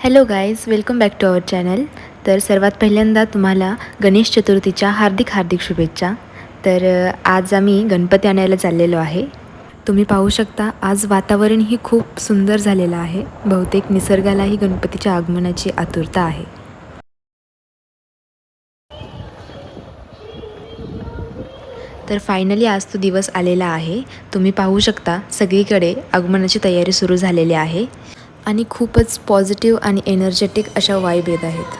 Hello guys, welcome back to our channel. तर सर्वात पहिल्यांदा तुम्हाला गणेश चतुर्थीच्या हार्दिक हार्दिक शुभेच्छा. तर आज आम्ही गणपती आणायला चाललेलो आहे. तुम्ही पाहू शकता आज वातावरणही खूप सुंदर झालेलं आहे. बहुतेक निसर्गालाही गणपतीच्या आगमनाची आतुरता आहे. तर फायनली आज तो दिवस आलेला आहे. तुम्ही पाहू शकता सगळीकडे आगमनाची तयारी सुरू झालेली आहे आणि खूपच पॉझिटिव्ह आणि एनर्जेटिक अशा वाईब येत आहेत.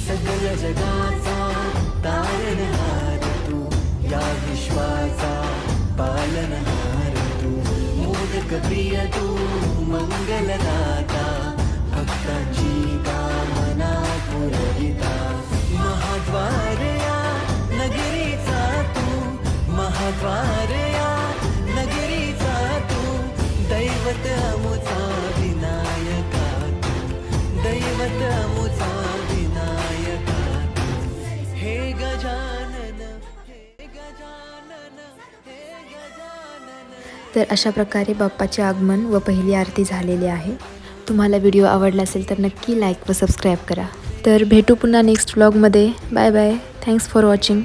सगळ्या जगाचा तारणहार तू, या विश्वाचा पालनहार तू, मोदक प्रिय तू, मंगलदाता, भक्तांची कामना पुरविता, महाद्वार या नगरीचा तू, महाद्वार या नगरीचा तू, दैवत अमुचा विनायका तू, दैवत अमुचा तर अशा प्रकारे बाप्पाचे आगमन व पहिली आरती झालेली आहे. तुम्हाला व्हिडिओ आवडला असेल तर नक्की लाईक व सबस्क्राईब करा. तर भेटू पुन्हा नेक्स्ट व्लॉगमध्ये. Bye bye. Thanks for watching.